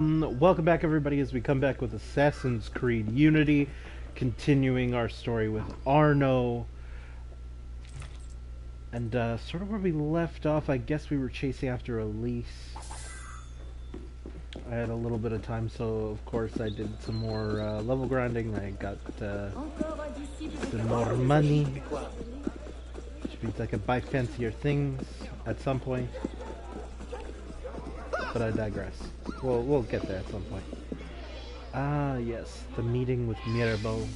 Welcome back, everybody, as we come back with Assassin's Creed Unity, continuing our story with Arno. And sort of where we left off, I guess we were chasing after Elise. I had a little bit of time, so of course I did some more level grinding. I got some more money, which means I could buy fancier things at some point. But I digress. We'll get there at some point. Ah, yes, the meeting with Mirabeau.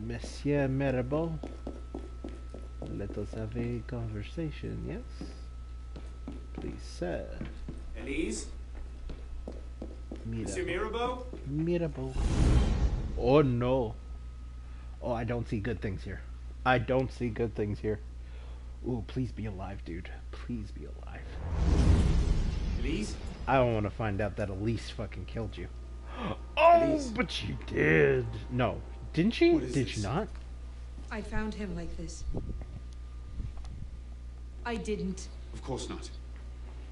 Monsieur Mirabeau, let us have a conversation, yes? Please, sir. Elise? Monsieur Mirabeau? Mirabeau. Oh, no. Oh, I don't see good things here. I don't see good things here. Ooh, please be alive, dude. Please be alive. Elise? I don't want to find out that Elise fucking killed you. Oh, Elise. But she did. No, didn't she? Did she not? I found him like this. I didn't. Of course not.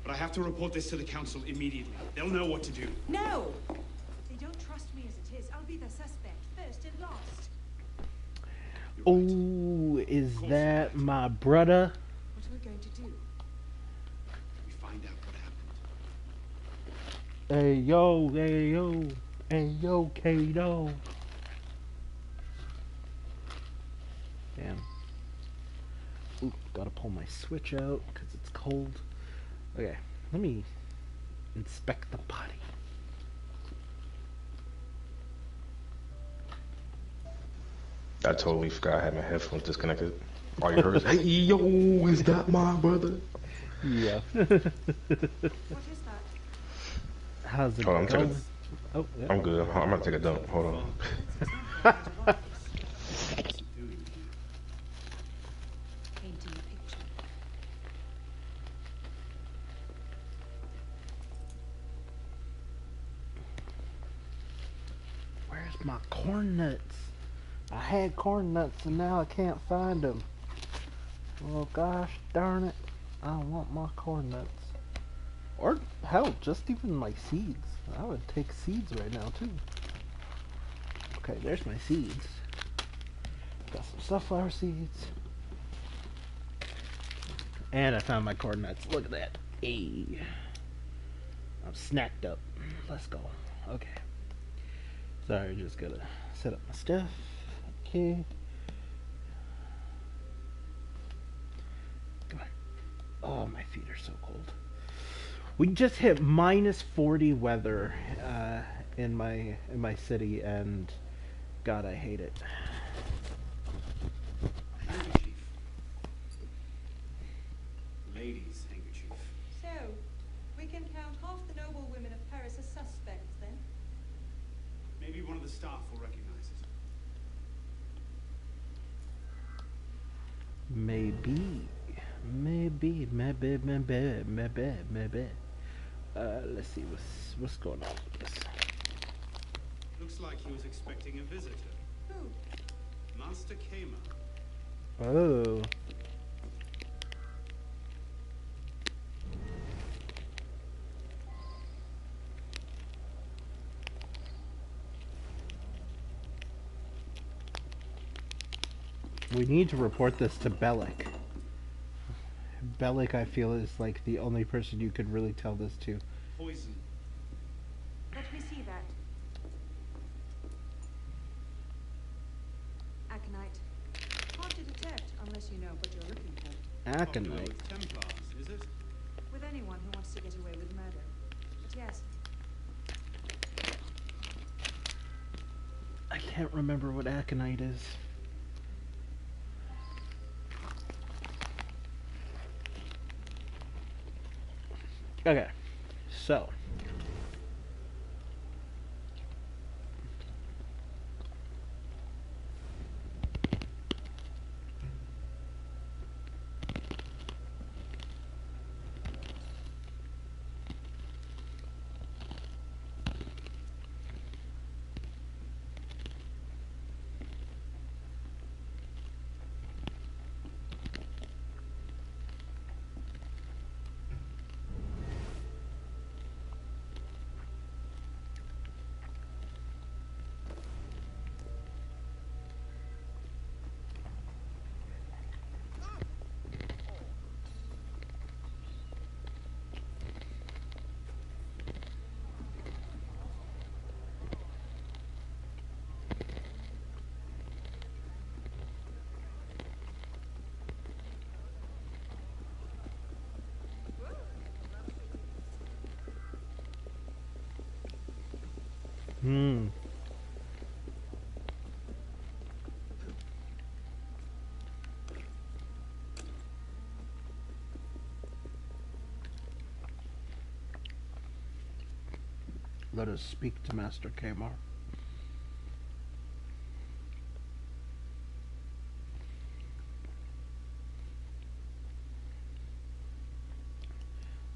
But I have to report this to the council immediately. They'll know what to do. No! They don't trust me as it is. I'll be the suspect, first and last. Oh, is that my brother? What are we going to do? We find out what happened. Hey yo, hey yo, hey yo, Kato. Damn. Ooh, gotta pull my switch out because it's cold. Okay, let me inspect the body. I totally forgot I had my headphones disconnected. All you heard is, "Hey yo, is that my brother?" Yeah. What is that? How's it Hold on, going? Oh, yeah. I'm good. I'm gonna take a dump. Hold on. Painting a picture. Where's my corn nuts? I had corn nuts and now I can't find them. Well, gosh darn it. I want my corn nuts. Or, hell, just even my seeds. I would take seeds right now, too. Okay, there's my seeds. Got some sunflower seeds. And I found my corn nuts. Look at that. Hey. I'm snacked up. Let's go. Okay. Sorry, just gotta set up my stuff. Okay. Come on. Oh, my feet are so cold. We just hit minus 40 weather in my city, and God, I hate it. Handkerchief. Ladies' handkerchief. So, we can count half the noble women of Paris as suspects, then? Maybe one of the staff will recognize it. Maybe. Let's see what's going on with this. Looks like he was expecting a visitor. Who? Master Kama. Oh. We need to report this to Bellic. Bellic, I feel, is like the only person you could really tell this to. Poison. Let me see that. Aconite. Hard to detect unless you know what you're looking for. Popular Aconite. with Templars, is it? With anyone who wants to get away with murder. But yes, I can't remember what aconite is. Okay, so Hmm. Let us speak to Master Kamar.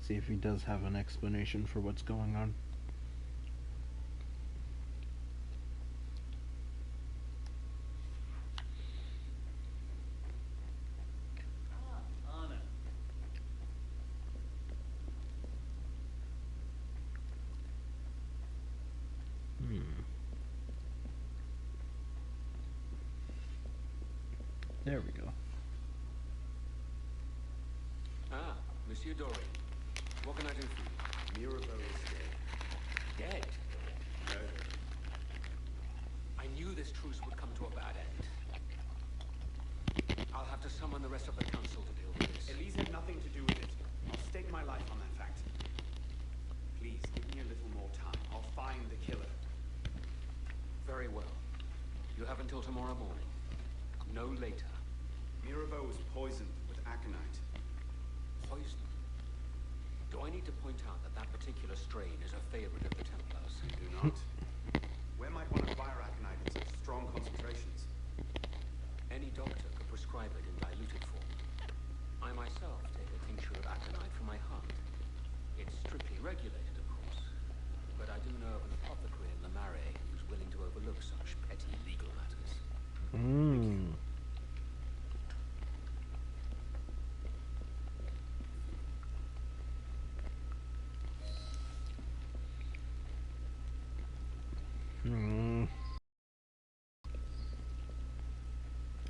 See if he does have an explanation for what's going on. There we go. Ah, Monsieur Doré. What can I do for you? Mirabeau is dead. Dead? No. I knew this truce would come to a bad end. I'll have to summon the rest of the council to deal with this. Elise had nothing to do with it. I'll stake my life on that fact. Please, give me a little more time. I'll find the killer. Very well. You have until tomorrow morning. No later. Mirabeau was poisoned with aconite. Poison? Do I need to point out that that particular strain is a favorite of the Templars? You do not. Where might one acquire aconite in such strong concentrations? Any doctor could prescribe it in diluted form. I myself take a tincture of aconite for my heart. It's strictly regulated, of course. But I do know of an apothecary in the Marais who's willing to overlook such petty legal matters. Hmm.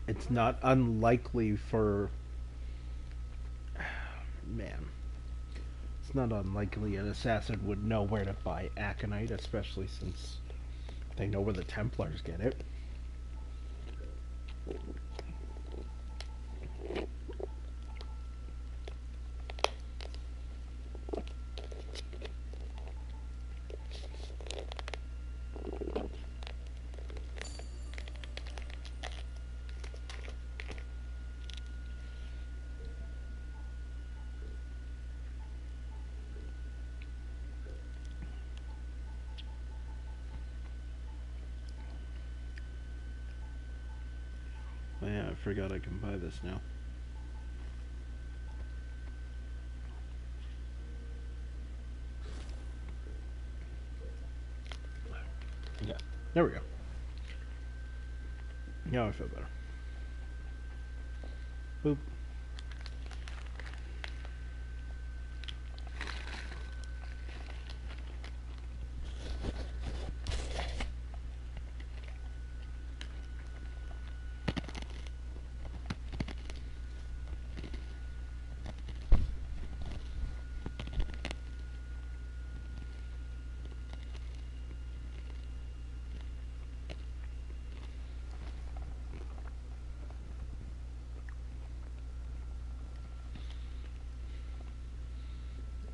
It's not unlikely for... Man. It's not unlikely an assassin would know where to buy aconite, especially since they know where the Templars get it. Oh yeah, I forgot I can buy this now. Yeah, there we go. Now I feel better. Boop.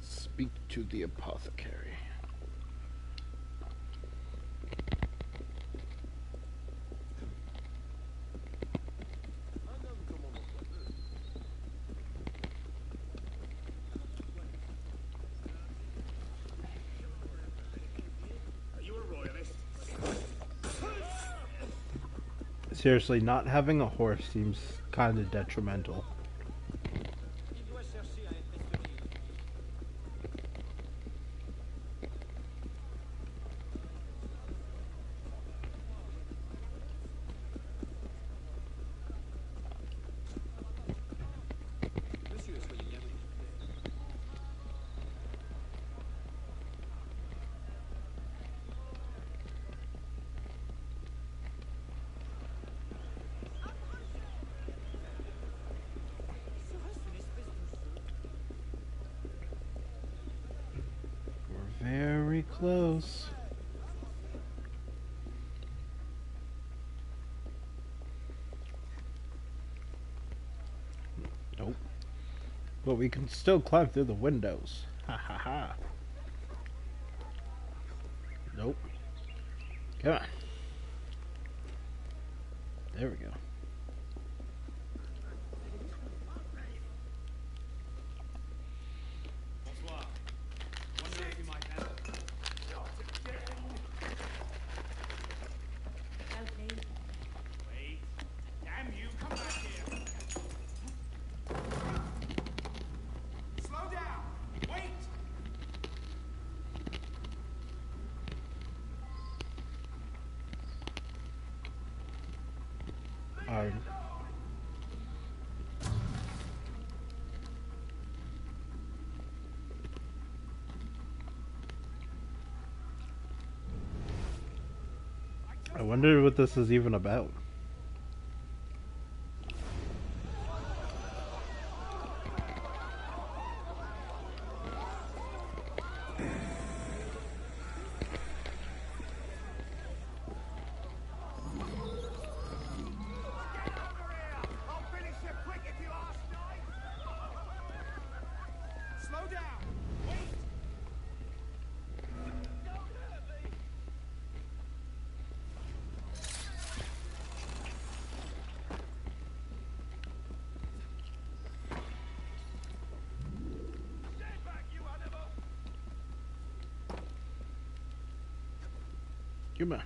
Speak to the apothecary. Are you a royalist? Seriously, not having a horse seems kind of detrimental. We're very close. Nope. But we can still climb through the windows. Ha ha ha. Nope. Come on. There we go. Bonsoir. Wonder if you might help. Help me. Wait. Damn you, come back here. Slow down. Wait. Alright. I wonder what this is even about. Slow down. Wait. Come on.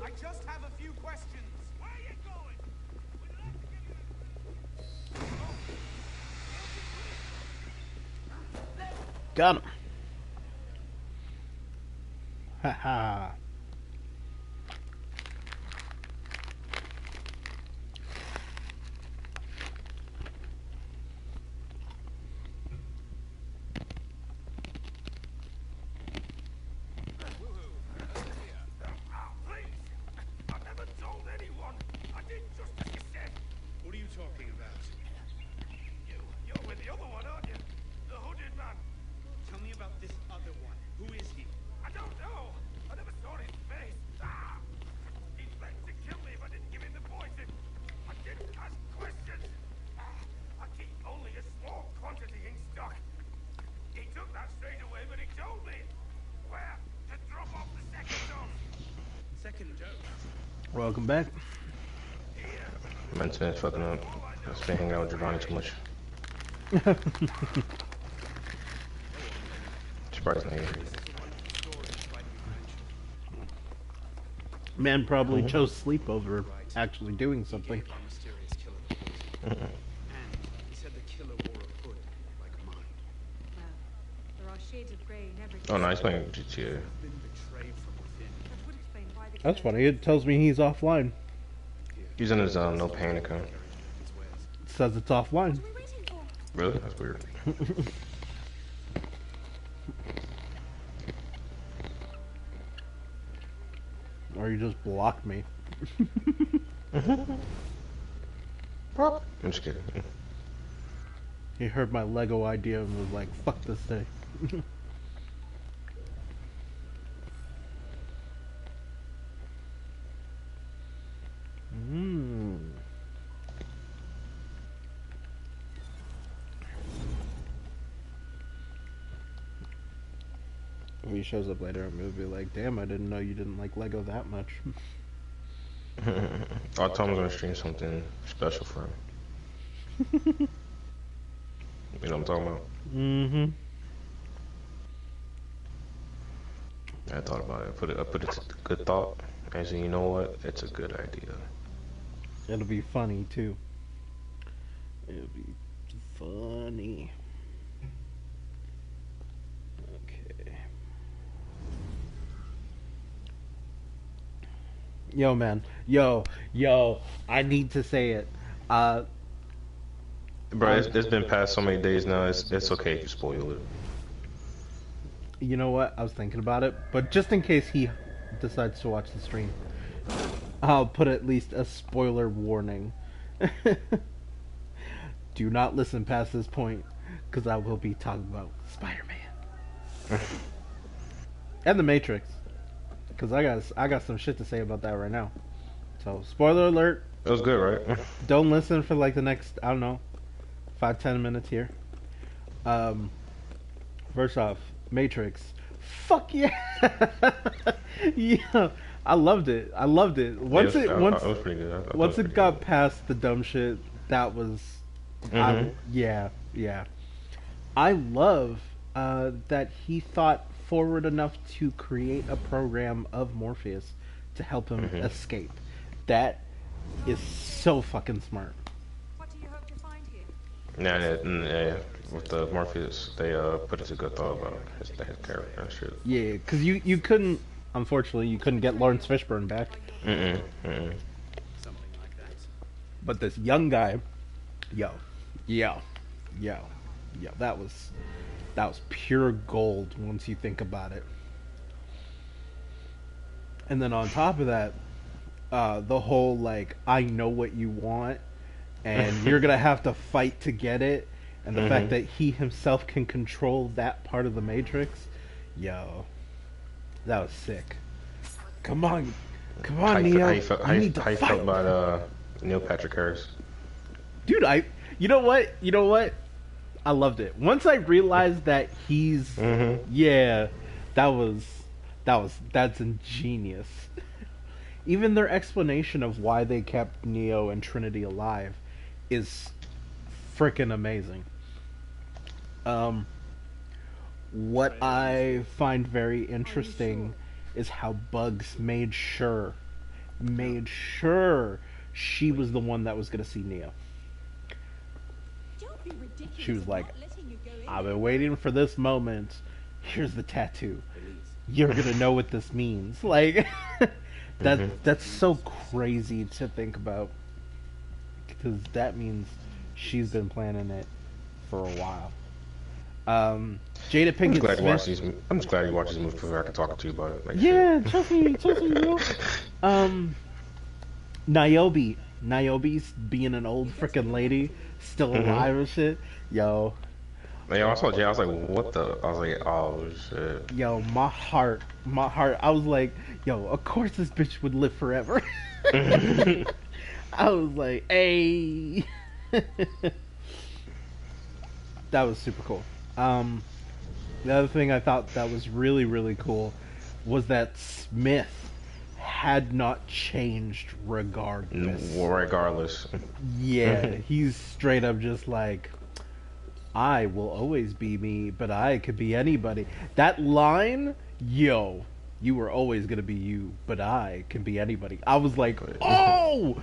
I just have a few questions. Where are you going? Got him. Haha. I've never told anyone. I did just as you said. What are you talking about? You're with the other one, aren't you? The hooded man. Tell me about this other one. Who is he? I don't know. I never saw his face. He threatened to kill me if I didn't give him the poison. I didn't ask questions. I keep only a small quantity in stock. He took that straight away, but he told me where to drop off the second dose. Second dose? Welcome back. My internet's fucking up. I've been hanging out with Giovanni too much. Surprisingly. Man probably chose sleep over actually doing something. And he said the killer wore a hood like mine. Well, there are shades of grey in every. Oh no, he's playing GTA. Been betrayed from within. That would explain why the That's killer- funny. It tells me he's offline. He's in his no pain account. It says it's offline. What are we waiting for? Really? That's weird. Or you just blocked me. I'm just kidding. He heard my Lego idea and was like, fuck this day. Mmm. When he shows up later, I'm gonna be like, damn, I didn't know you didn't like Lego that much. I told him I was gonna stream something special for him. You know what I'm talking about? Mm-hmm. I thought about it. I put it to good thought. I said, you know what? It's a good idea. It'll be funny, too. It'll be funny. Okay. Yo, man. Yo. I need to say it. Bro, it's been past so many days now. It's okay if you spoil it. You know what? I was thinking about it, but just in case he decides to watch the stream, I'll put at least a spoiler warning. Do not listen past this point, because I will be talking about Spider-Man and the Matrix, because I got some shit to say about that right now. So, spoiler alert. It was good, right? Don't listen for like the next, I don't know, 5-10 minutes here. First off, Matrix. Fuck yeah! Yeah. I loved it. I loved it. Once Yes, it once it was pretty good. I thought once was it pretty got past the dumb shit, that was Mhm. yeah, yeah. I love that he thought forward enough to create a program of Morpheus to help him Mhm. escape. That is so fucking smart. What do you hope to find here? Yeah, with the Morpheus, they put it a good thought about his character and shit. Yeah, because you couldn't, unfortunately, you couldn't get Lawrence Fishburne back. Mm-mm. Mm-mm. Something like that. But this young guy, yo, yo, yo, yo, that was pure gold once you think about it. And then on top of that, the whole like I know what you want, and you're gonna have to fight to get it, and the fact Mhm. that he himself can control that part of the Matrix, yo, that was sick. Come on, come on, Neo, you need to How you fight, felt about Neil Patrick Harris? dude. You know what? I loved it. Once I realized that he's, Mhm. yeah, that's ingenious. Even their explanation of why they kept Neo and Trinity alive is freaking amazing. Um, what I find very interesting is how Bugs made sure she was the one that was going to see Neo. Don't be ridiculous. She was I'm like, not letting you go in I've there. been waiting for this moment. Here's the tattoo. Elise. You're gonna know what this means. Like Mhm. that's so crazy to think about. Because that means she's been planning it for a while. Jada I'm Pinkett just glad you watched Smith. these. I'm just glad you watched these movies before I can talk to you about it. Like, Yeah, trust me, bro. Um, Niobe's being an old freaking lady, still Mhm. alive and shit. Yo, shit. Yo, I saw Jay. I was like, what the? I was like, oh shit. yo, my heart. I was like, yo, of course this bitch would live forever. I was like, hey. That was super cool. The other thing I thought that was really, really cool was that Smith had not changed regardless. Regardless. Yeah, he's straight up just like, I will always be me, but I could be anybody. That line, yo, you were always gonna be you, but I can be anybody. I was like, oh!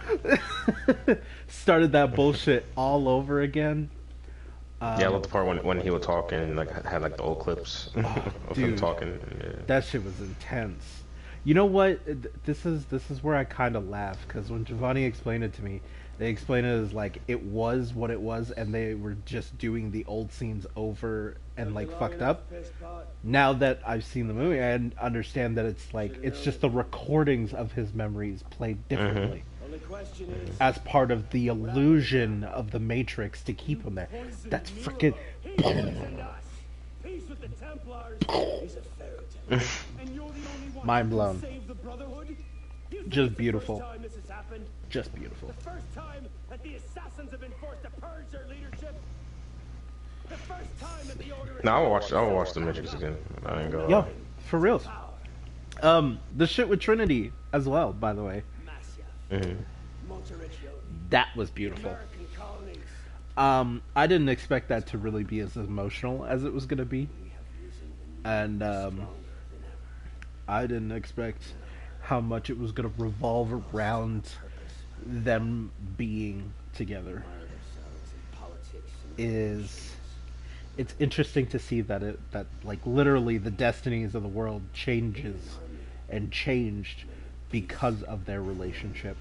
Started that bullshit all over again. Yeah, I love the part when he would talk and like had like the old clips of him dude. talking. Yeah. That shit was intense. You know what? This is where I kind of laugh because when Giovanni explained it to me, they explained it as like it was what it was, and they were just doing the old scenes over and like fucked up. Now that I've seen the movie, I understand that it's like it's just the recordings of his memories played differently as part of the illusion of the Matrix to keep him there. That's freaking. Peace with the Templars is a fairy tale. And you're the only one Mind who blown. can save the Brotherhood? You think Just it's the beautiful. first time this has happened? Just beautiful. The first time that the assassins have been forced to purge their leadership? The first time that the order No, I'll watch the Matrix again. I ain't gonna. Yo, for real. The shit with Trinity as well, by the way. Massia, Mhm. Montericchio, That was beautiful. American colonies. I didn't expect that to really be as emotional as it was gonna be, and I didn't expect how much it was gonna revolve around them being together. It's interesting to see that like literally the destinies of the world changes and changed because of their relationship.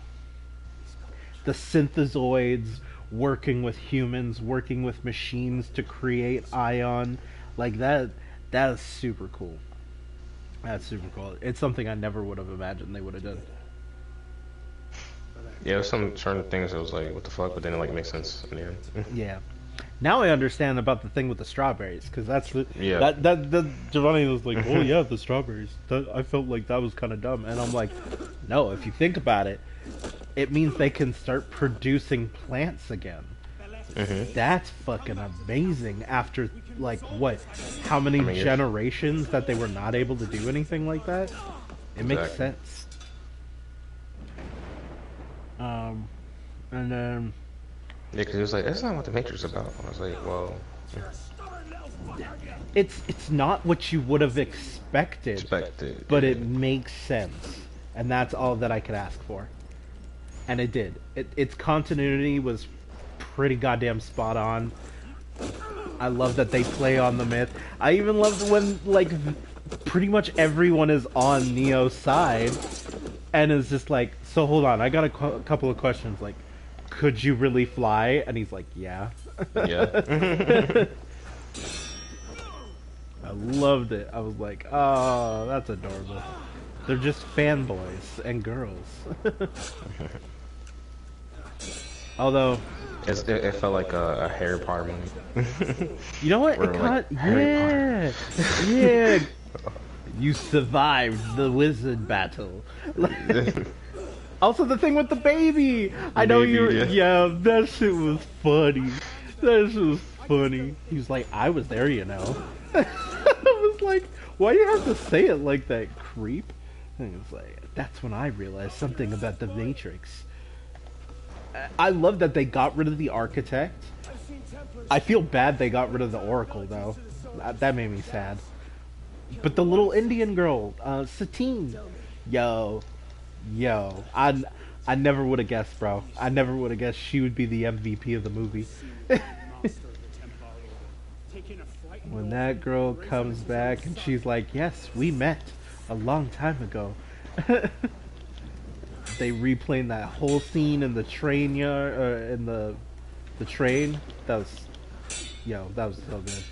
The synthezoids working with humans, working with machines to create Ion, like that is super cool. That's super cool. It's something I never would have imagined they would have done. Yeah, there's some certain things that was like, what the fuck, but then it like makes sense in the end. Yeah. Now I understand about the thing with the strawberries, because that's the Yeah. that Giovanni was like, oh yeah, the strawberries. I felt like that was kind of dumb, and I'm like, no. If you think about it, it means they can start producing plants again. Mhm. That's fucking amazing. After like what? How many How many years? generations that they were not able to do anything like that? It makes Exactly. sense. Um, and then Yeah, because he was like, that's not what the Matrix is about. I was like, well, it's not what you would have expected, expected. but Yeah. it makes sense, and that's all that I could ask for. And it did. Its continuity was pretty goddamn spot on. I love that they play on the myth. I even love when like pretty much everyone is on Neo's side, and is just like, so hold on, I got a couple of questions. Like, could you really fly? And he's like, yeah. Yeah. I loved it. I was like, oh, that's adorable. They're just fanboys and girls. Although, it felt like a Harry Potter movie. you know what? We're It like, got Harry yeah. You survived the wizard battle. Also, the thing with the baby. I know baby, you're. yeah. Yeah, that shit was funny. That shit was funny. He was like, I was there, you know. I was like, why do you have to say it like that, creep? And it's like, that's when I realized something about the Matrix. I love that they got rid of the architect. I feel bad they got rid of the Oracle, though. That made me sad. But the little Indian girl, Satine. Yo. I never would have guessed, bro. I never would have guessed she would be the MVP of the movie. When that girl comes back and she's like, yes, we met a long time ago. They replaying that whole scene in the train yard, in the train. That was so good.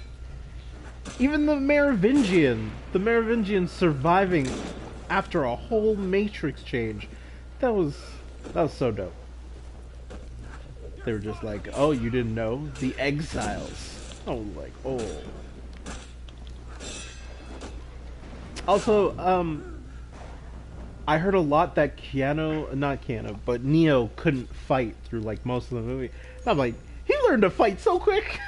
Even the Merovingian surviving after a whole Matrix change. That was so dope. They were just like, oh, you didn't know? The exiles. I was like, oh. Also, I heard a lot that not Keanu, but Neo couldn't fight through like most of the movie. And I'm like, he learned to fight so quick.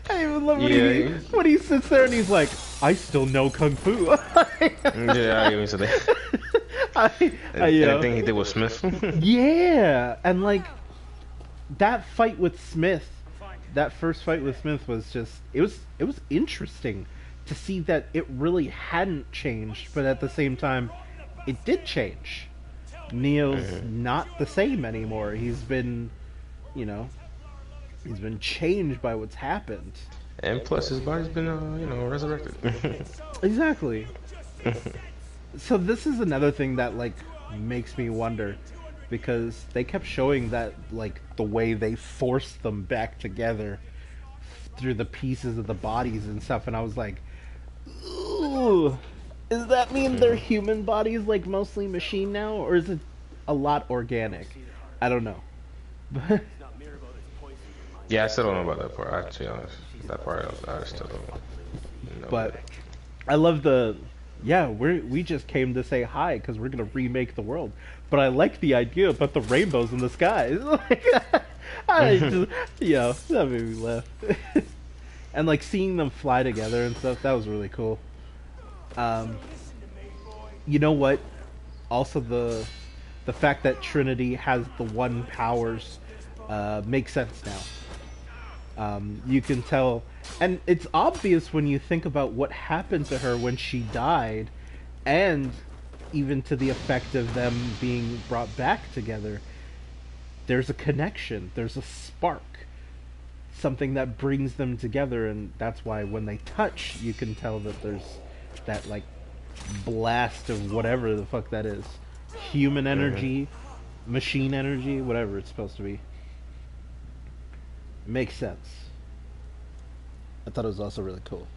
I even love when he sits there and he's like, I still know Kung Fu. Yeah, I even said that. Anything he did with Smith. Yeah, and like that fight with Smith, that first fight with Smith was just it was interesting to see that it really hadn't changed, but at the same time, it did change. Neo's not the same anymore. He's been, he's been changed by what's happened. And plus, his body's been, resurrected. Exactly. So this is another thing that like makes me wonder, because they kept showing that like the way they forced them back together through the pieces of the bodies and stuff, and I was like, ooh, does that mean their human bodies like mostly machine now, or is it a lot organic? I don't know. Yeah, I still don't know about that part. To be honest, that part I still don't know. But I love we just came to say hi because we're gonna remake the world. But I like the idea about the rainbows in the skies. That made me laugh. And like seeing them fly together and stuff, that was really cool. You know what? Also the fact that Trinity has the one powers makes sense now. You can tell, and it's obvious when you think about what happened to her when she died, and even to the effect of them being brought back together. There's a connection, there's a spark, something that brings them together, and that's why when they touch, you can tell that there's that like blast of whatever the fuck that is. Human energy, machine energy, whatever it's supposed to be. Makes sense. I thought it was also really cool.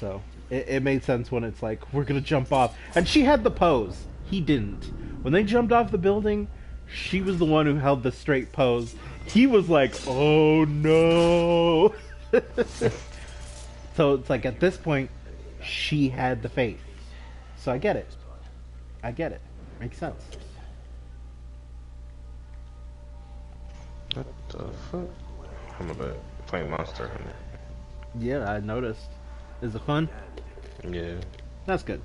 So it made sense when it's like, we're gonna jump off, and she had the pose, he didn't. When they jumped off the building, she was the one who held the straight pose. He was like, oh no. So it's like, at this point, she had the faith. So I get it. Makes sense. What the fuck? I'm a bit playing Monster Hunter. Yeah, I noticed. Is it fun? Yeah. That's good.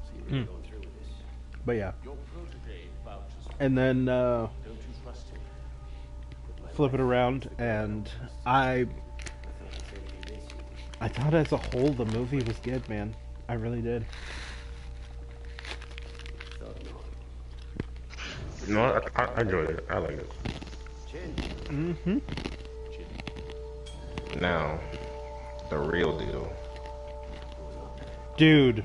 See, you're going through with this. But yeah. Your protege vouches. And then Don't you trust him? flip it around, and I thought as a whole the movie was good, man. I really did. No, I enjoyed it. I like it. Mm-hmm. Now, the real deal. Dude.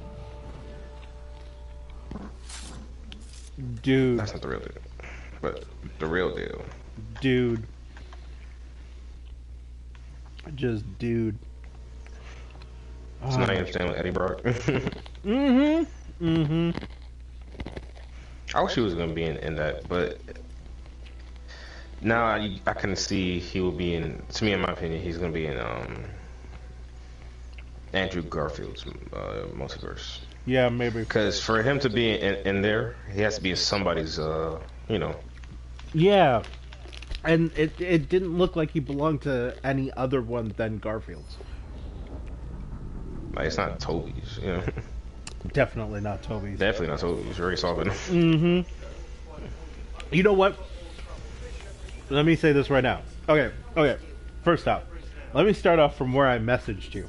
That's not the real deal. But the real deal. Dude. Just dude. So now you understand with Eddie Brock. Mm-hmm. Mm-hmm. I wish he was gonna be in that, but now I can see he will be in. To me, in my opinion, he's gonna be in Andrew Garfield's multiverse. Yeah, maybe. Because for him to be in there, he has to be in somebody's. You know. Yeah. And it didn't look like he belonged to any other one than Garfield's. Like, it's not Toby's, you know. Definitely not Toby's. Definitely not Toby's. Very solving. Mm-hmm. You know what? Let me say this right now. Okay. First off, let me start off from where I messaged you.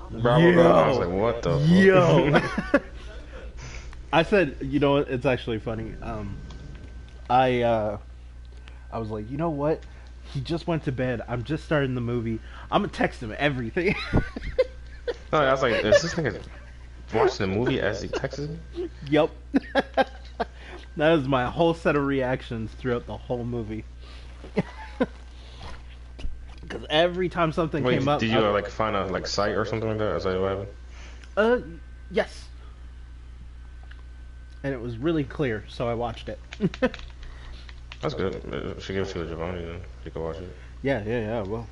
Bro, I was like, what the fuck? Yo. I said, you know what? It's actually funny. I was like, you know what? He just went to bed. I'm just starting the movie. I'm gonna text him everything. No, I was like, is this nigga watching the movie as he texts me? Yep. That was my whole set of reactions throughout the whole movie. Because every time something came up, did you like find a like site or something like that? Is that what happened? Yes. And it was really clear, so I watched it. That's good. Should give it to Giovanni then. You can watch it. Yeah. Well,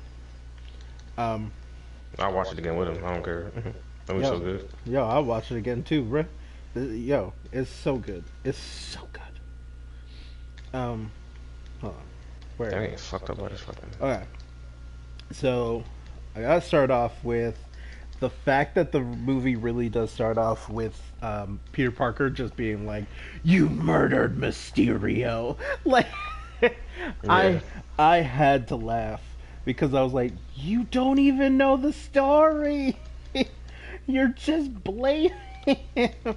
I'll watch it again with him. I don't care. That'd be so good. Yo, I'll watch it again too, bruh. Yo, it's so good. It's so good. Hold on. Where? Dang, fucked up by this fucking. Okay. So, I gotta start off with the fact that the movie really does start off with Peter Parker just being like, "You murdered Mysterio." Like, Yeah. I had to laugh because I was like, "You don't even know the story. You're just blaming him."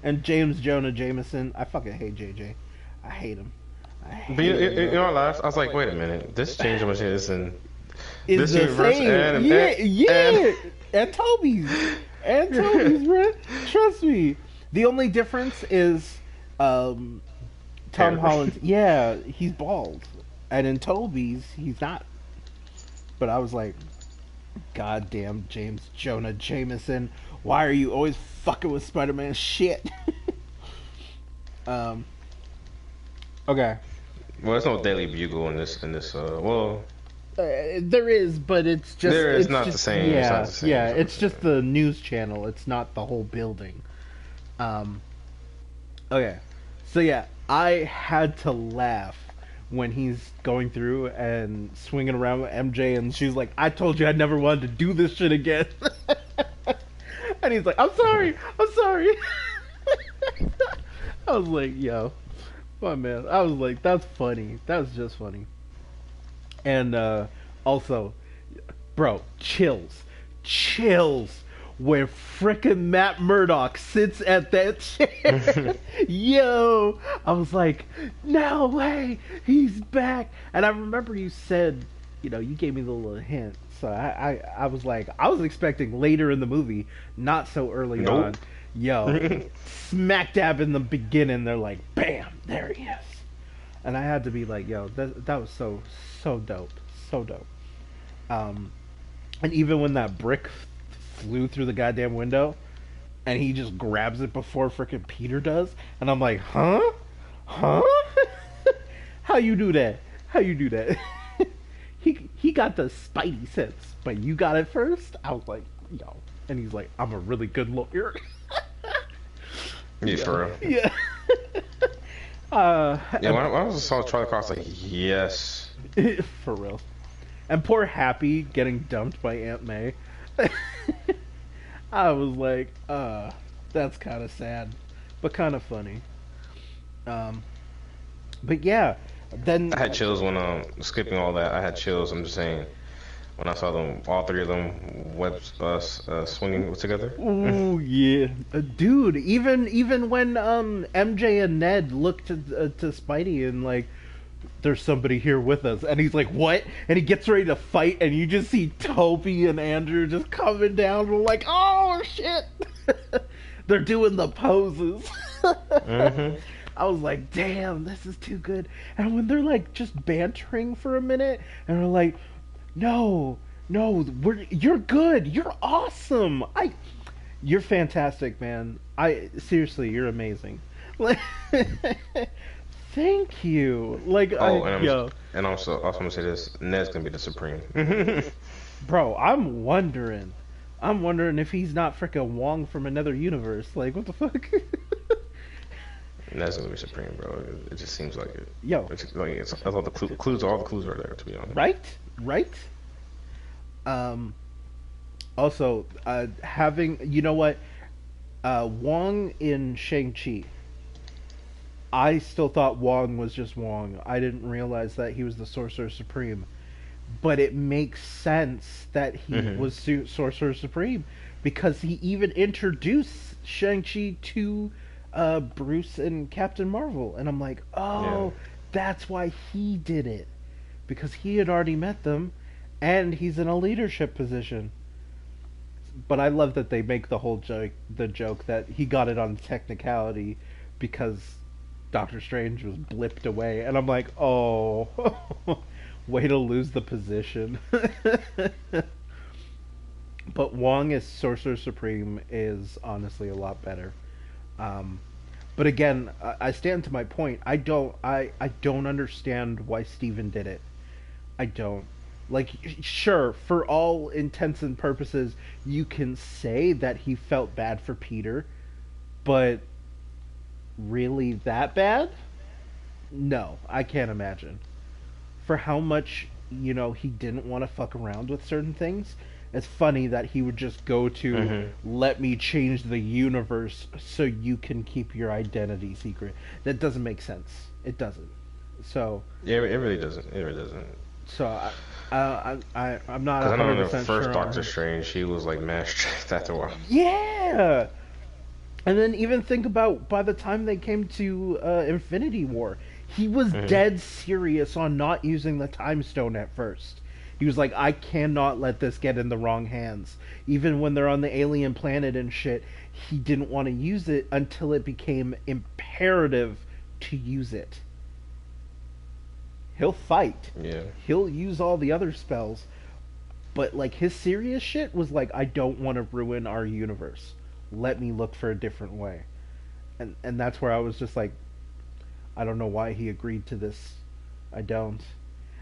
And James Jonah Jameson, I fucking hate JJ. I hate him. But you know what? I was like, wait a minute. This change of is in Is this the universe same. And Toby's, bro. Trust me. The only difference is Tom Holland. Yeah, he's bald, and in Toby's, he's not. But I was like, goddamn, James Jonah Jameson, why are you always fucking with Spider-Man shit? Okay. Well, there's no Daily Bugle in this. Well, there is, but it's just it's not the same. Yeah, it's not the same. yeah, it's just the news channel. It's not the whole building. Okay, so yeah, I had to laugh when he's going through and swinging around with MJ, and she's like, "I told you I never wanted to do this shit again," and he's like, "I'm sorry." I was like, "Yo, my man," I was like, "That's funny. That's just funny." And also, bro, chills where frickin' Matt Murdock sits at that chair. Yo, I was like, no way, he's back. And I remember you said, you gave me the little hint. So I was like, I was expecting later in the movie, not so early on. Yo, smack dab in the beginning, they're like, bam, there he is. And I had to be like, yo, that was so dope. So dope. And even when that brick flew through the goddamn window, and he just grabs it before frickin' Peter does, and I'm like, huh? How you do that? He got the Spidey sense, but you got it first? I was like, yo. And he's like, I'm a really good lawyer. Yeah, for real. Yeah. When I was saw Charlie Cross, like, yes. For real. And poor Happy getting dumped by Aunt May. I was like, that's kind of sad. but kind of funny. Um, but yeah, then I had chills when skipping all that. I had chills. I'm just saying when I saw them, all three of them webs swinging together. ooh yeah, dude. Even when MJ and Ned look to Spidey and like, there's somebody here with us, and he's like, what? And he gets ready to fight, and you just see Toby and Andrew just coming down. We're like, oh shit, they're doing the poses. Hmm. I was like, damn, this is too good. And when they're like just bantering for a minute, and they're like, no, no, you're good, you're awesome, you're fantastic, man. Seriously, you're amazing. Like, thank you. Like, Oh, yo, and also I'm gonna say this: Ned's gonna be the supreme. bro, I'm wondering if he's not frickin' Wong from another universe. Like, what the fuck? Ned's gonna be supreme, bro. It just seems like it. Yo, That's all the clues. All the clues are there, to be honest. right, right. Um, Also, having, you know what, Wong in Shang-Chi, I still thought Wong was just Wong. I didn't realize that he was the Sorcerer Supreme. But it makes sense that he was Sorcerer Supreme because he even introduced Shang-Chi to Bruce and Captain Marvel. And I'm like, oh, Yeah. that's why he did it. Because he had already met them, and he's in a leadership position. But I love that they make the joke that he got it on technicality because Doctor Strange was blipped away, and I'm like, oh, way to lose the position. But Wong as Sorcerer Supreme is honestly a lot better. But again, I stand to my point. I don't understand why Steven did it. I don't. Like, sure, for all intents and purposes, you can say that he felt bad for Peter, but really that bad? No, I can't imagine. For how much, he didn't want to fuck around with certain things, it's funny that he would just go to, let me change the universe so you can keep your identity secret. That doesn't make sense. It doesn't. So. Yeah, it really doesn't. It really doesn't. So I'm not 100% Because I know in the sure. first Doctor Strange, he was like mad strict after a while. Yeah. And then even think about by the time they came to Infinity War, he was dead serious on not using the Time Stone at first. He was like, I cannot let this get in the wrong hands. Even when they're on the alien planet and shit, he didn't want to use it until it became imperative to use it. He'll fight. Yeah. He'll use all the other spells. But like his serious shit was like, I don't want to ruin our universe. Let me look for a different way. And that's where I was just like, I don't know why he agreed to this. I don't.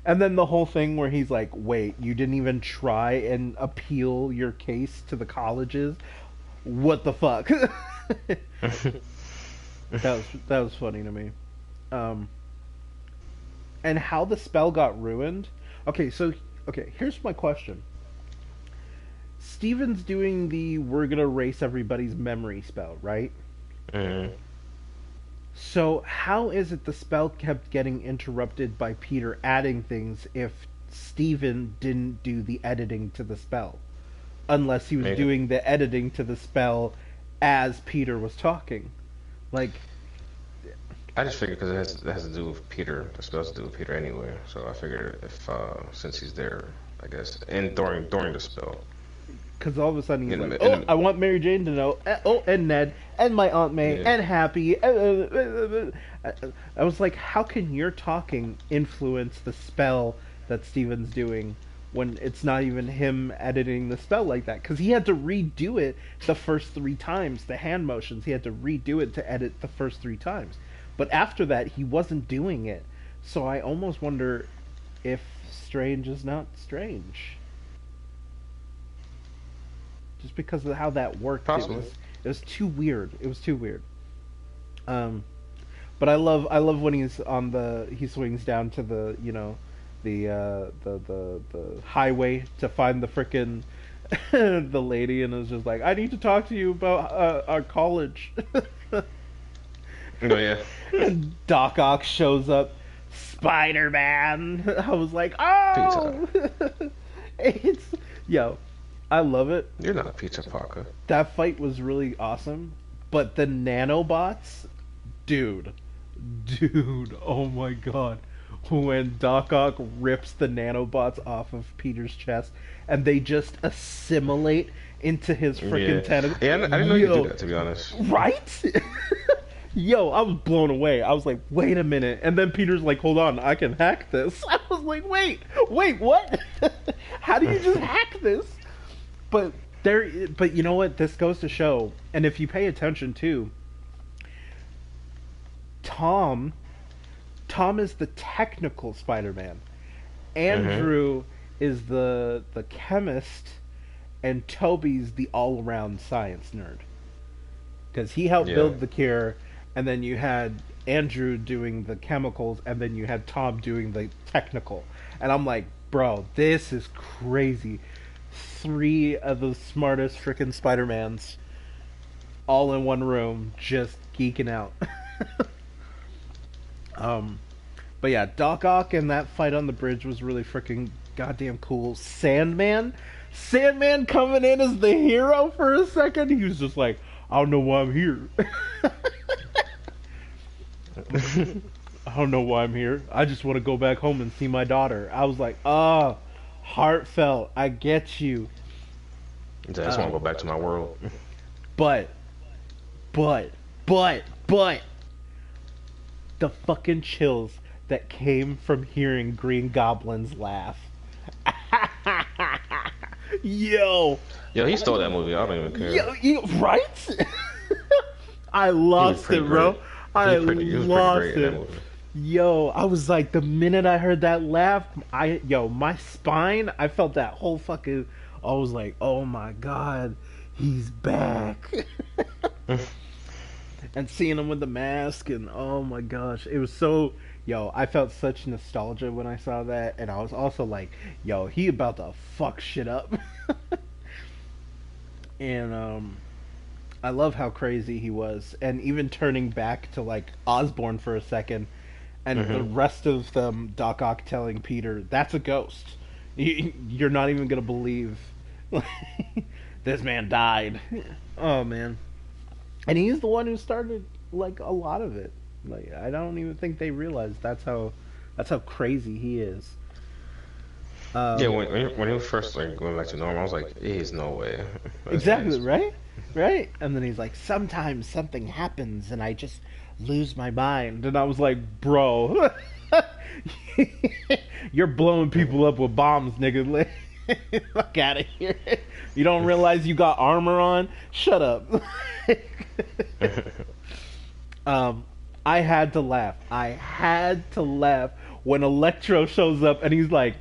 And then the whole thing where he's like, wait, you didn't even try and appeal your case to the colleges? What the fuck? that was funny to me. And how the spell got ruined. Okay, here's my question. Steven's doing the we're gonna erase everybody's memory spell, right? So how is it the spell kept getting interrupted by Peter adding things if Steven didn't do the editing to the spell? Unless he was doing the editing to the spell as Peter was talking. Like, I just figured because it has to do with Peter. The spell's to do with Peter anyway. So I figured if since he's there, I guess, and during the spell. Because all of a sudden he's like, I want Mary Jane to know. Oh, and Ned, and my Aunt May, and Happy. I was like, how can your talking influence the spell that Steven's doing when it's not even him editing the spell like that? Because he had to redo it the first 3 times. The hand motions, he had to redo it to edit the first 3 times. But after that, he wasn't doing it. So I almost wonder if Strange is not Strange. Just because of how that worked, it was too weird. It was too weird. But I love when he swings down to the the highway to find the frickin' the lady, and is just like, I need to talk to you about our college. Oh yeah. And Doc Ock shows up, Spider-Man. I was like, oh, it's yo, I love it. You're not Peter Parker. That fight was really awesome, but the nanobots, dude, oh my god. When Doc Ock rips the nanobots off of Peter's chest and they just assimilate into his freaking tentacle. Yeah, I didn't know you could do that, to be honest. Right? Yo, I was blown away. I was like, wait a minute. And then Peter's like, hold on, I can hack this. I was like, wait, what? How do you just hack this? But you know what? This goes to show, and if you pay attention too, Tom is the technical Spider-Man. Andrew is the chemist, and Toby's the all-around science nerd. Because he helped build the cure, and then you had Andrew doing the chemicals, and then you had Tom doing the technical. And I'm like, bro, this is crazy. 3 of the smartest freaking Spider-Mans all in one room, just geeking out. But yeah, Doc Ock and that fight on the bridge was really freaking goddamn cool. Sandman coming in as the hero for a second. He was just like, I don't know why I'm here. I don't know why I'm here. I just want to go back home and see my daughter. I was like, heartfelt. I get you. I just want to go back to my world. But the fucking chills that came from hearing Green Goblin's laugh. Yo, he stole that movie. I don't even care. Right? I lost it, bro. I lost it. Yo, I was like, the minute I heard that laugh, my spine, I felt that whole fucking, I was like, oh my god, he's back. And seeing him with the mask, and oh my gosh, it was so, I felt such nostalgia when I saw that, and I was also like, he about to fuck shit up. And I love how crazy he was, and even turning back to like Osborn for a second, and the rest of them, Doc Ock telling Peter, that's a ghost. You're not even gonna believe this man died. Oh man. And he's the one who started like a lot of it. Like, I don't even think they realized that's how crazy he is. When he was first like going back to normal, I was like, "There's no way." Exactly, right. And then he's like, "Sometimes something happens, and I just lose my mind." And I was like, "Bro, you're blowing people up with bombs, nigga. Fuck out of here. You don't realize you got armor on? Shut up." I had to laugh. When Electro shows up and he's like,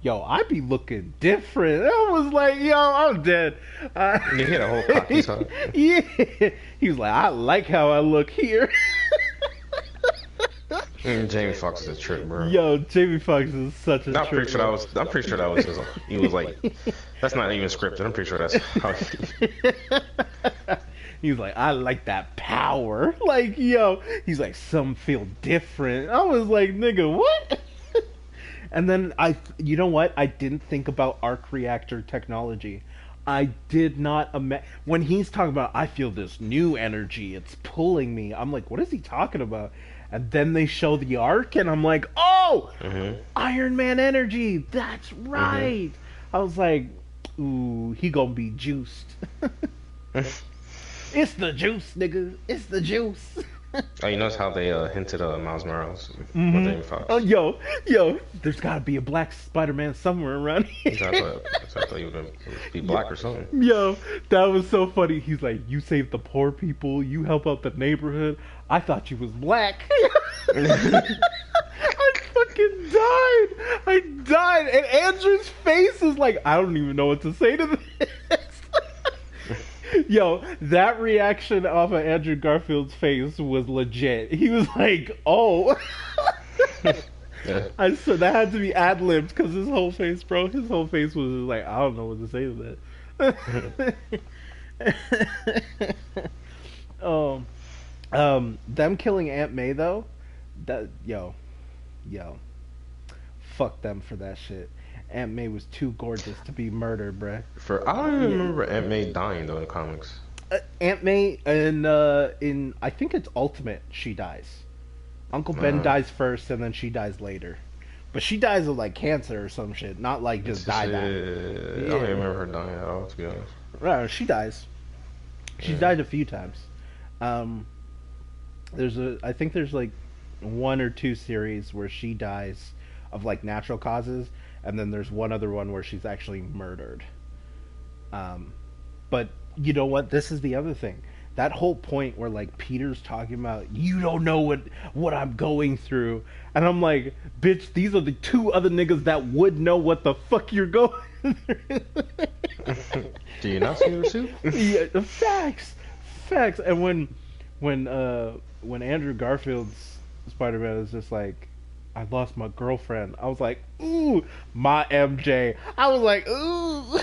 I be looking different. I was like, I'm dead. He had a whole cocky talk. Yeah. He was like, I like how I look here. Jamie Foxx is a trick, bro. Jamie Foxx is such a trick. I'm pretty sure that was his. He was like, that's not even scripted. I'm pretty sure that's how He's like, I like that power. Like, he's like, some feel different. I was like, nigga, what? And then you know what? I didn't think about arc reactor technology. I did not when he's talking about, I feel this new energy, it's pulling me. I'm like, what is he talking about? And then they show the arc, and I'm like, oh, Iron Man energy. That's right. I was like, ooh, he gonna be juiced. It's the juice, nigga. It's the juice. Oh, you notice how they hinted Miles Morales with Jamie Foxx? Oh, yo, there's gotta be a black Spider-Man somewhere around here. I thought you were gonna be black or something. Yo, that was so funny. He's like, you save the poor people, you help out the neighborhood. I thought you was black. I fucking died. I died. And Andrew's face is like, I don't even know what to say to this. Yo, that reaction off of Andrew Garfield's face was legit. He was like, oh. I said that had to be ad-libbed because his whole face, bro, was like, I don't know what to say to that. Them killing Aunt May though, that yo, fuck them for that shit. Aunt May was too gorgeous to be murdered, bruh. For I don't even Yeah. remember Aunt May dying though in the comics. Aunt May in I think it's Ultimate she dies. Uncle Ben Uh, dies first and then she dies later. But she dies of like cancer or some shit, not like it's just just, die. I don't even remember her dying at all, to be honest. She dies. She's Yeah. died a few times. Um, I think there's like one or two series where she dies of like natural causes, and then there's one other one where she's actually murdered. Um, but you know what? This is the other thing. That whole point where like Peter's talking about you don't know what I'm going through, and I'm like, bitch, these are the two other niggas that would know what the fuck you're going through. Do you not see her suit? Yeah, facts. And when Andrew Garfield's Spider-Man is just like, I lost my girlfriend. I was like, ooh, my MJ. I was like, ooh.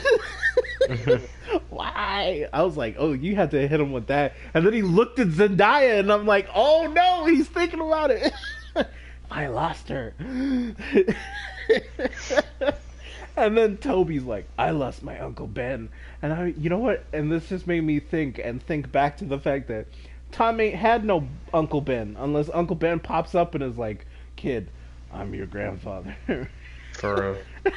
Why? I was like, oh, you had to hit him with that. And then he looked at Zendaya, and I'm like, oh no, he's thinking about it. I lost her. And then Toby's like, I lost my Uncle Ben. And you know what? And this just made me think back to the fact that Tom ain't had no Uncle Ben unless Uncle Ben pops up and is like, kid, I'm your grandfather. For real.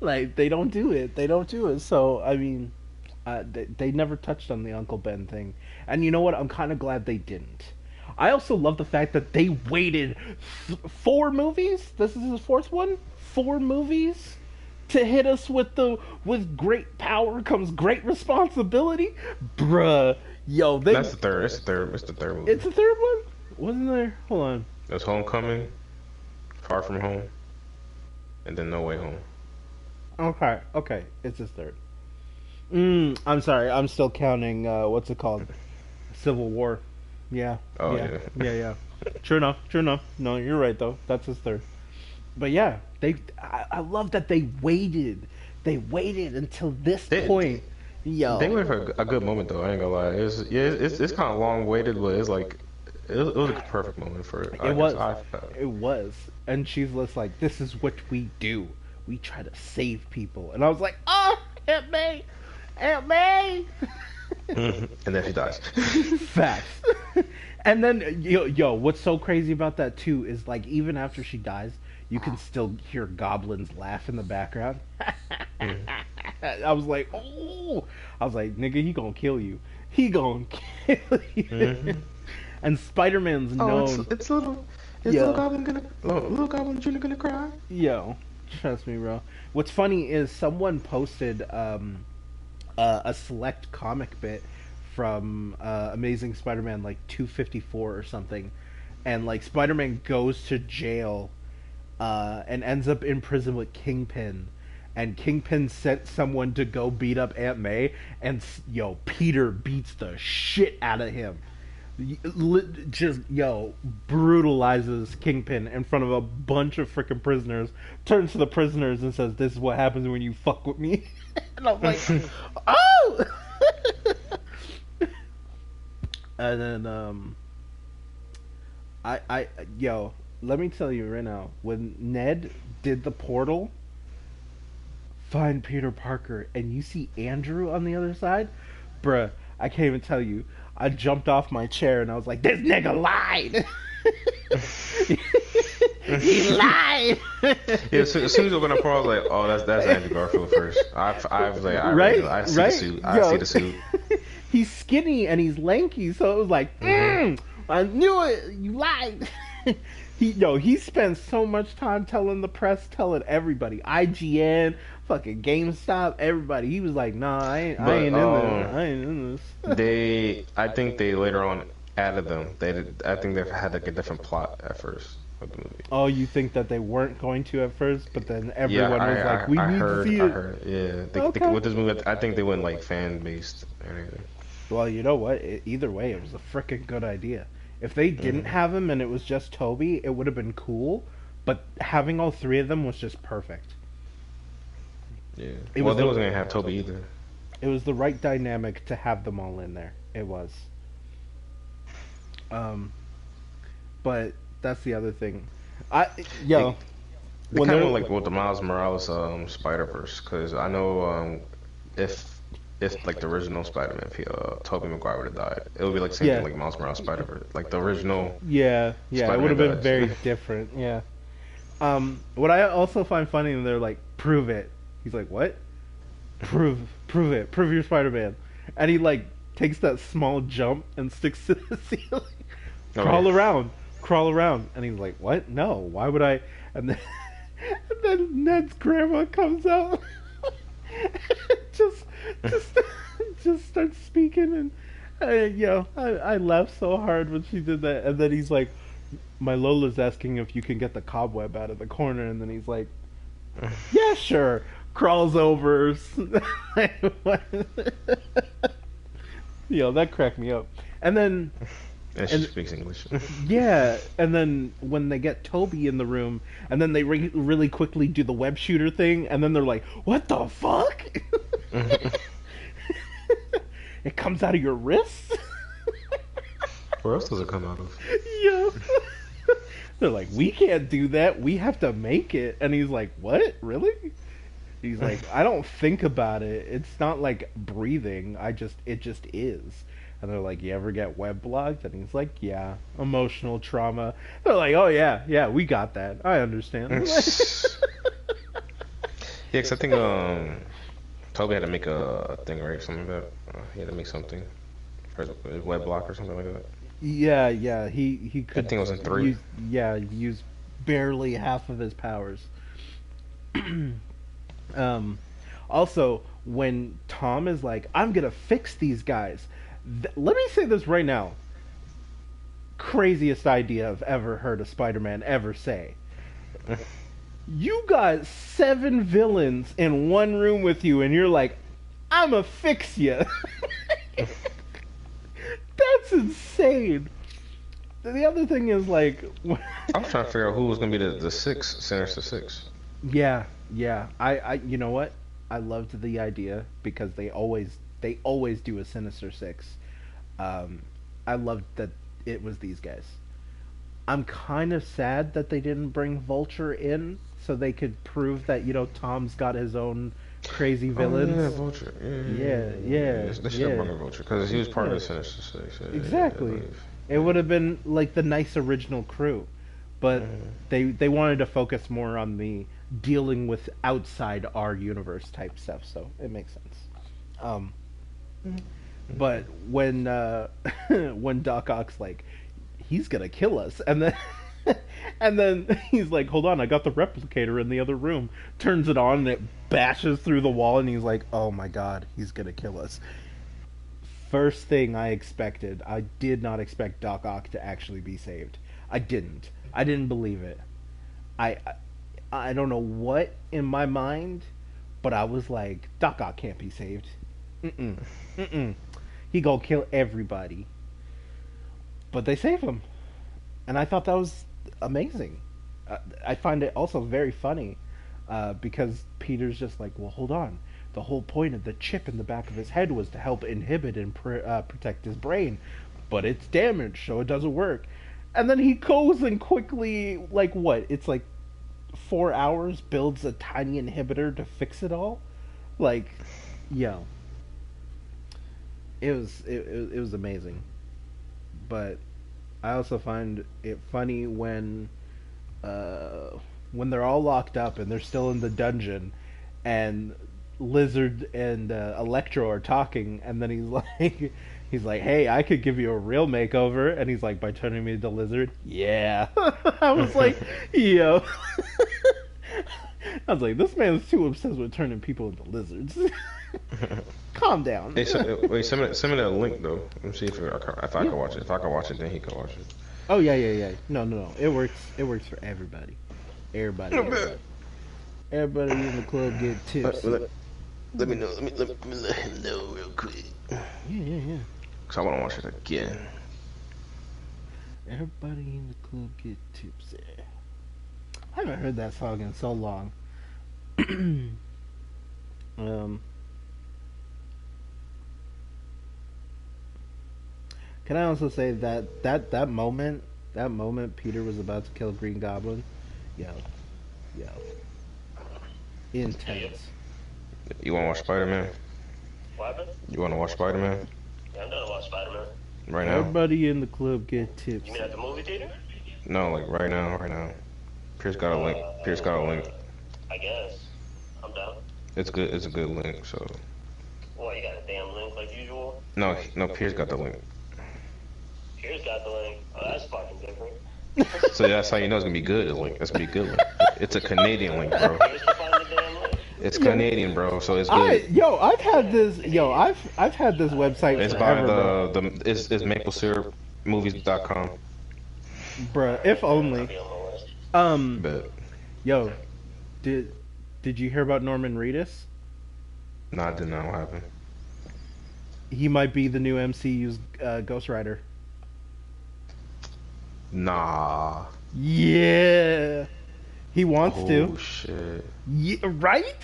Like, they don't do it. So, I mean, they never touched on the Uncle Ben thing. And you know what? I'm kind of glad they didn't. I also love the fact that they waited 4 movies. This is his fourth one. 4 movies to hit us with great power comes great responsibility, bruh. Yo, That's the third. It's the third. It's the third movie. It's the third one. Wasn't there? Hold on. There's Homecoming, Far From Home, and then No Way Home. Okay, it's his third. I'm sorry. I'm still counting. What's it called? Civil War. Yeah. Oh yeah. yeah. Yeah. True enough. No, you're right though. That's his third. But yeah, I love that they waited. They waited until this point. Yo, They waited for a good moment though. I ain't gonna lie. It's kind of long waited, but it's like it was a perfect moment for it. it was. It was. And she's just like, this is what we do. We try to save people. And I was like, oh, Aunt May. And then she dies. Facts. And then, yo, what's so crazy about that too is like even after she dies, you can still hear goblins laugh in the background. I was like, oh, nigga, he gonna kill you. And Spider-Man's known. It's little. Is little goblin Junior gonna cry? Yo, trust me, bro. What's funny is someone posted a select comic bit from Amazing Spider-Man like 254 or something, and like Spider-Man goes to jail and ends up in prison with Kingpin, and Kingpin sent someone to go beat up Aunt May, and Peter beats the shit out of him. Just brutalizes Kingpin in front of a bunch of freaking prisoners, turns to the prisoners and says, this is what happens when you fuck with me. And I'm like, oh. And then let me tell you right now, when Ned did the portal, find Peter Parker, and you see Andrew on the other side, bruh, I can't even tell you. I jumped off my chair and I was like, this nigga lied. He lied. Yeah, as soon as I opened up, I was like, "Oh, that's Andrew Garfield first." I was like, I see the suit. I see the suit. He's skinny and he's lanky, so it was like, I knew it. You lied. He spends so much time telling the press, telling everybody, IGN, fucking GameStop, everybody. He was like, nah, I ain't in this. I think they later on added them. I think they had like a different plot at first of the movie. Oh, you think that they weren't going to at first, but then everyone was like, we need to see it. I heard, yeah. With this movie, I think they went like fan based or anything. Well, you know what? Either way, it was a freaking good idea. If they didn't have him and it was just Toby, it would have been cool. But having all three of them was just perfect. Yeah. They wasn't going to have Toby either. It was the right dynamic to have them all in there. It was. Um, but that's the other thing. I They yo they when kind of they're went like with the Miles Morales Spider Verse because I know if like the original Spider-Man, Tobey Maguire would have died, it would be like the same thing yeah like Miles Morales Spider Verse, like the original yeah it would Spider-Man have been dies. very different. Yeah. What I also find funny, and they're like, prove it. He's like, what? Prove it, prove you're Spider-Man. And he like takes that small jump and sticks to the ceiling. Oh yeah. crawl around, crawl around. And he's like, what? No, why would I? And then, and then Ned's grandma comes out, just, just, just starts speaking, and I laughed so hard when she did that. And then he's like, my Lola's asking if you can get the cobweb out of the corner, and then he's like, yeah, sure. Crawls over. That cracked me up. And then, And she speaks English. yeah, and then when they get Toby in the room, and then they really quickly do the web shooter thing, and then they're like, what the fuck? It comes out of your wrist? Where else does it come out of? Yeah. They're like, we can't do that. We have to make it. And he's like, what? Really? He's like, I don't think about it. It's not like breathing. It just is. And they're like, you ever get web blocked? And he's like, yeah, emotional trauma. They're like, oh yeah, we got that. I understand. Yeah, because I think Toby had to make a thing, right? Something like that. He had to make something for his web block or something like that. Yeah. He could. I think it was in 3. Use barely half of his powers. Also, when Tom is like, I'm gonna fix these guys. Let me say this right now. Craziest idea I've ever heard a Spider-Man ever say. You got 7 villains in one room with you, and you're like, I'ma fix you. That's insane. The other thing is like, I was trying to figure out who was gonna be the Sinister Six. yeah. I you know what? I loved the idea because they always do a Sinister Six. I loved that it was these guys. I'm kind of sad that they didn't bring Vulture in so they could prove that Tom's got his own crazy villains. Oh, yeah, Vulture. They should have brought in Vulture because he was part of the Sinister Six. Exactly. It would have been like the nice original crew, but they wanted to focus more on the dealing with outside our universe type stuff, so it makes sense. But when when Doc Ock's like, he's gonna kill us, and then and then he's like, hold on, I got the replicator in the other room. Turns it on and it bashes through the wall, and he's like, oh my god, he's gonna kill us. First thing I expected, I did not expect Doc Ock to actually be saved. I didn't believe it. I don't know what in my mind, but I was like, Doc Ock can't be saved. Mm-mm. He gonna kill everybody. But they save him. And I thought that was amazing. I find it also very funny because Peter's just like, well, hold on. The whole point of the chip in the back of his head was to help inhibit and protect his brain. But it's damaged, so it doesn't work. And then he goes and quickly, like what? It's like 4 hours, builds a tiny inhibitor to fix it all. Like, yo. It was amazing. But I also find it funny when they're all locked up and they're still in the dungeon, and Lizard and Electro are talking, and then he's like, hey, I could give you a real makeover, and he's like, by turning me into Lizard. Yeah. I was like, yo. I was like, this man's too obsessed with turning people into lizards. Calm down. Hey, wait, send me that link though. Let me see if I can watch it. If I can watch it, then he can watch it. Oh yeah. No. It works. It works for everybody. Everybody in the club get tips. Let me know. Let me let him know real quick. Yeah. Cause I want to watch it again. Everybody in the club get tips. Yeah. I haven't heard that song in so long. Can I also say that moment Peter was about to kill Green Goblin, yo, yo, Yeah, intense. You want to watch Spider-Man? what happened? You want to watch Spider-Man Yeah, I'm done watching Spider-Man. right now? Everybody in the club get tips. You mean at the movie theater? No, like right now, right now. Pierce got a link. Pierce got a link. I guess. I'm down. It's good. It's a good link. So What, you got a damn link like usual? no, no. Pierce got the link. Here's got the link. Oh, that's fucking different. So that's how you know it's gonna be good. The link. That's gonna be a good link. It's a Canadian link, bro. Here's to find the damn link. It's Canadian, bro. So it's good. I've had this website It's by forever, it's maplesyrupmovies.com. bruh. If only. Be on my list. But Yo, did you hear about Norman Reedus? nah, it did not happen. He might be the new MCU's Ghost Rider. Nah. Yeah, he wants Oh to. shit. Yeah, right?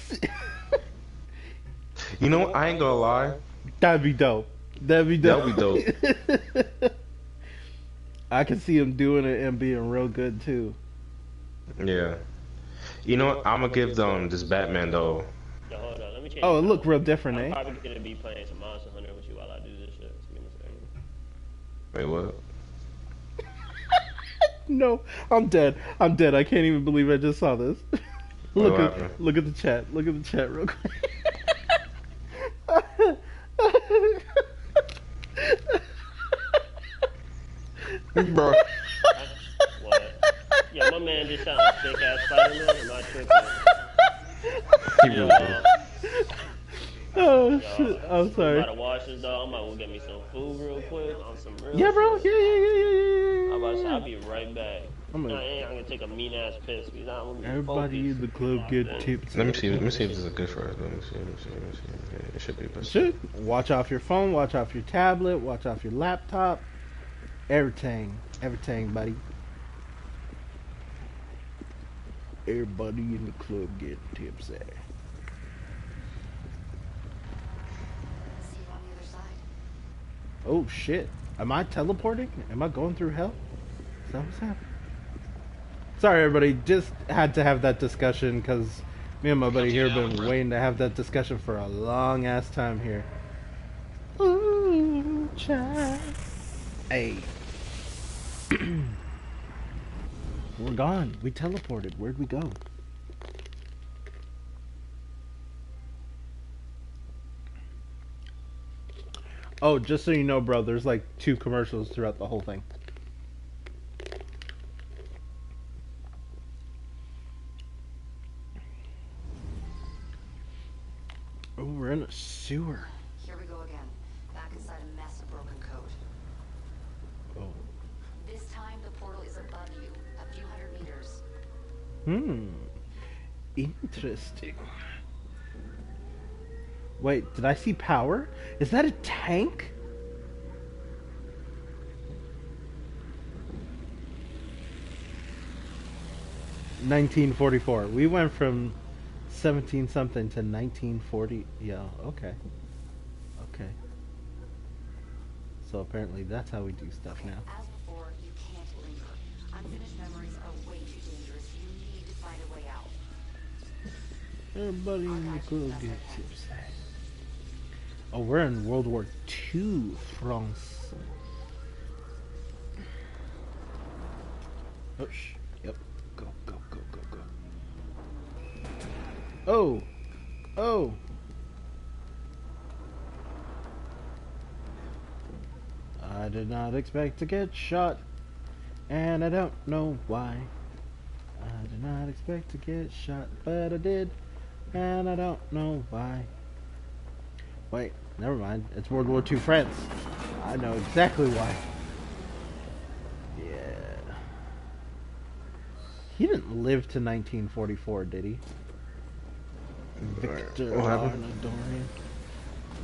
You know what? I ain't gonna lie. That'd be dope. That'd be dope. That'd be I can see him doing it and being real good too. Yeah. You know what? I'm gonna give them this Batman though. Yo, hold on. Let me change. Oh, it looked real different, I'm eh? probably gonna be playing some Monster Hunter with you while I do this shit. Just give me a second. Wait, what? No, I'm dead. I'm dead. I can't even believe I just saw this. What Look happened? at the chat. Look at the chat real quick. Bro. What? Yeah, my man just sounded like thick ass Spider-Man. Am I tripping? He really did. Oh shit! I'm I'm sorry. about to wash this dog. I'm about to go get me some food real quick on some real Yeah, bro. shit. Yeah. I'm about to say, I'll be right back. I'm gonna- I'm gonna take a mean ass piss because I'm gonna be Everybody in focused. the club get tips. Let me see. Let me see if this is good for us. Let me see. Yeah, it should be. But Shit. Watch off your phone. Watch off your tablet. Watch off your laptop. Everything, buddy. Everybody in the club get tipsy. See you on the other side. Oh shit! Am I teleporting? Am I going through hell? Is that what's happening? Sorry, everybody. Just had to have that discussion because me and my buddy here have been waiting to have that discussion for a long ass time here. Ooh, child. Hey. We're gone. We teleported. Where'd we go? Oh, just so you know, bro, there's like 2 commercials throughout the whole thing. Oh, we're in a sewer. Here we go again. Back inside a mess of broken code. Oh. This time the portal is above you, a few hundred meters. Interesting. Wait, did I see power? Is that a tank? $1944. We went from 17 something to 1940. Yeah, okay. Okay. So apparently that's how we do stuff now. As before, you can't linger. Unfinished memories are way too dangerous. You need to find a way out. Everybody in the club gets tipsy. Oh, we're in World War II, France. Oh, yep. Go. Oh! Oh! I did not expect to get shot, and I don't know why. I did not expect to get shot, but I did, and I don't know why. Wait, never mind. It's World War II France. I know exactly why. Yeah. He didn't live to 1944, did he? Victor What happened? Arnodorian.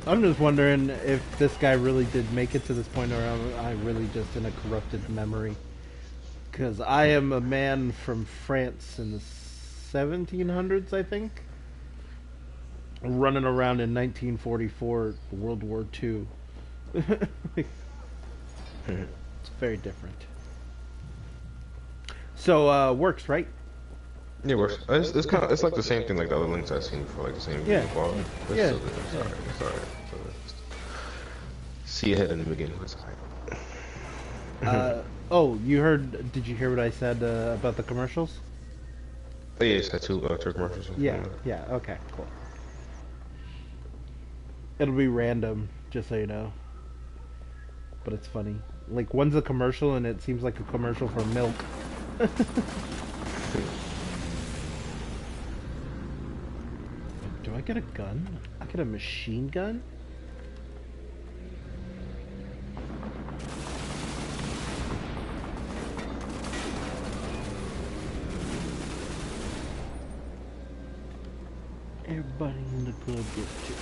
I'm just wondering if this guy really did make it to this point, or am I really just in a corrupted memory? Because I am a man from France in the 1700s, I think. Running around in 1944, World War II. It's very different. So works, right? Yeah, it works. It's kind of it's like the same thing like the other links I've seen for like the same Yeah. game quality. It's Yeah. still good. It's alright. It's alright. So just see ahead in the beginning. It's alright. Oh, you heard? Did you hear what I said about the commercials? But yeah, it's that two commercials. Yeah. Yeah. Okay. Cool. It'll be random, just so you know. But it's funny. Like one's a commercial, and it seems like a commercial for milk. Do I get a gun? I get a machine gun? Everybody in the club gets it.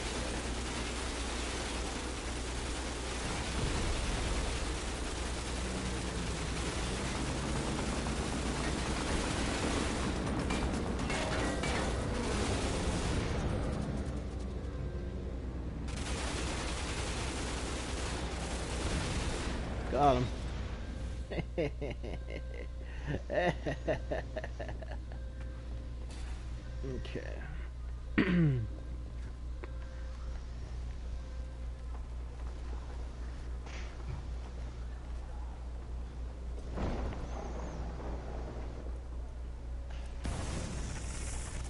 Got him. Okay.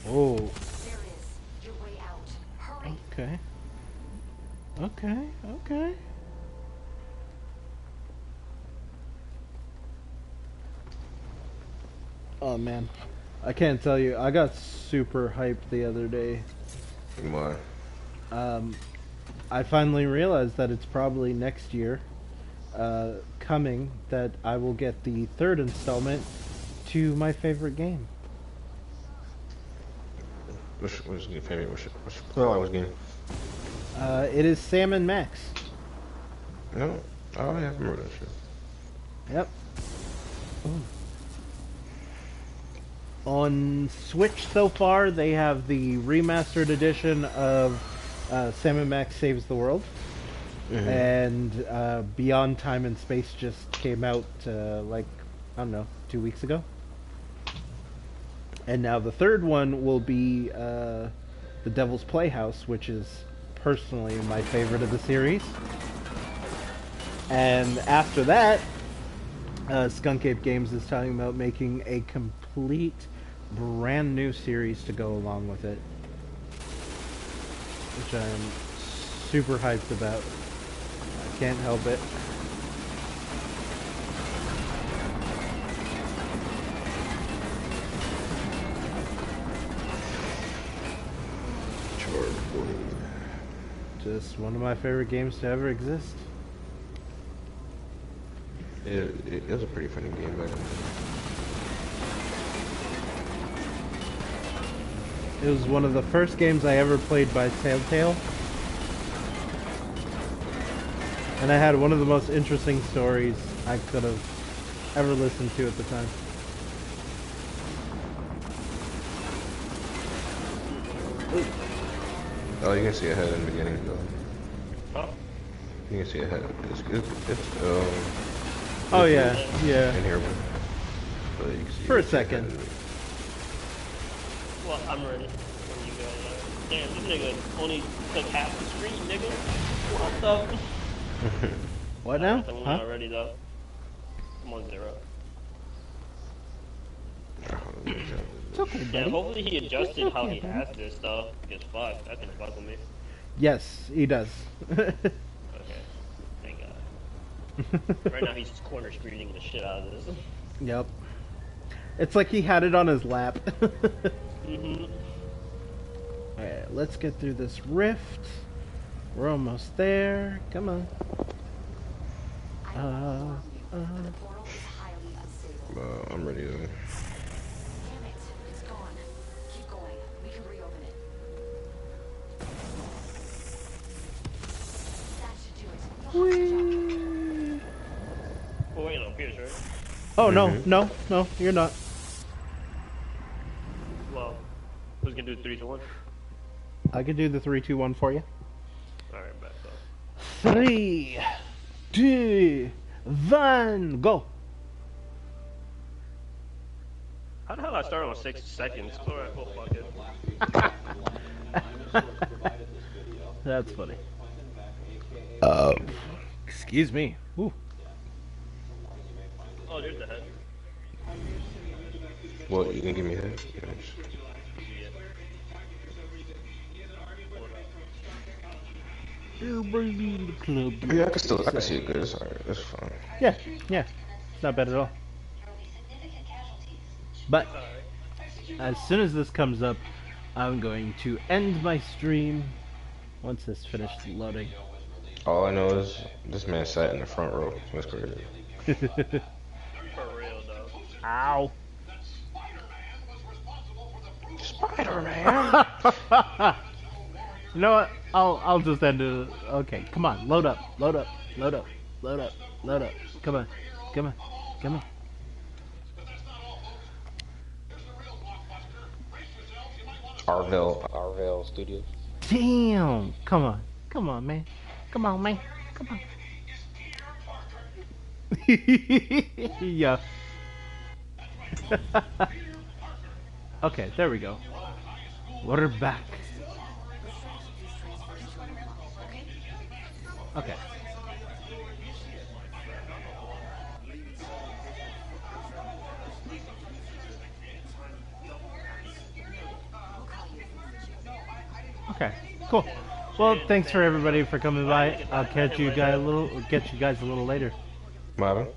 Oh, There it is. Your way out. Hurry. okay. Okay, okay. Oh man, I can't tell you. I got super hyped the other day. Why? I finally realized that it's probably next year coming that I will get the third installment to my favorite game. What's your favorite? What's game? It is Sam and Max. No, I haven't remember that shit. Yep. Ooh. On Switch so far, they have the remastered edition of Sam & Max Saves the World. Mm-hmm. And Beyond Time and Space just came out, like, I don't know, 2 weeks ago. And now the third one will be The Devil's Playhouse, which is personally my favorite of the series. And after that, Skunk Ape Games is talking about making a complete brand new series to go along with it, which I'm super hyped about. I can't help it. Just one of my favorite games to ever exist. It was a pretty funny game back then. It was one of the first games I ever played by Telltale. And I had one of the most interesting stories I could have ever listened to at the time. Oh, you can see ahead in the beginning though. Huh? You can see ahead. It's Oh yeah, yeah. in here, but you can see For a you can see second. ahead. Well, I'm ready when you guys are. Damn, this nigga only took half the screen, nigga. What the? What now? I'm Huh? already though. I'm on 0. It's okay, Yeah, buddy. hopefully he adjusted how he Okay, has this stuff. Gets fucked. That can fuck with me. Yes, he does. Okay. Thank God. Right now he's just corner screening the shit out of this. Yep. It's like he had it on his lap. Mm-hmm. Alright, let's get through this rift. We're almost there. Come on. I will inform you, but the portal is highly unstable. I'm ready to. Damn it. It's gone. Keep going. We can reopen it. That should do it. Oh, wait, no, Pierce, right? Oh, no, you're not. Well, who's gonna do 3, 2, 1? I can do the 3, 2, 1 for you. Alright, back up. 3, 2, Van, go. How the hell I started on 6 seconds? Alright, well, fuck it. That's funny. Excuse me. Ooh. Oh, there's the head. Well, you can give me that. You bring me in the club. Yeah, I can see it good. It's alright. It's fine. Yeah, yeah. It's not bad at all. But as soon as this comes up, I'm going to end my stream once this finished loading. All I know is this man sat in the front row. That's crazy. For real, though. Ow. Spider-Man. You know what? I'll just end it. Okay, come on, load up, load up, load up, load up, load up. Come on, come on, come on. Arvell Studios. Damn! Come on, man, come on, man, come on. Yeah. Okay, there we go. We're back. Okay. Okay, cool. Well, thanks for everybody for coming by. I'll catch you guys a little later. Marvin.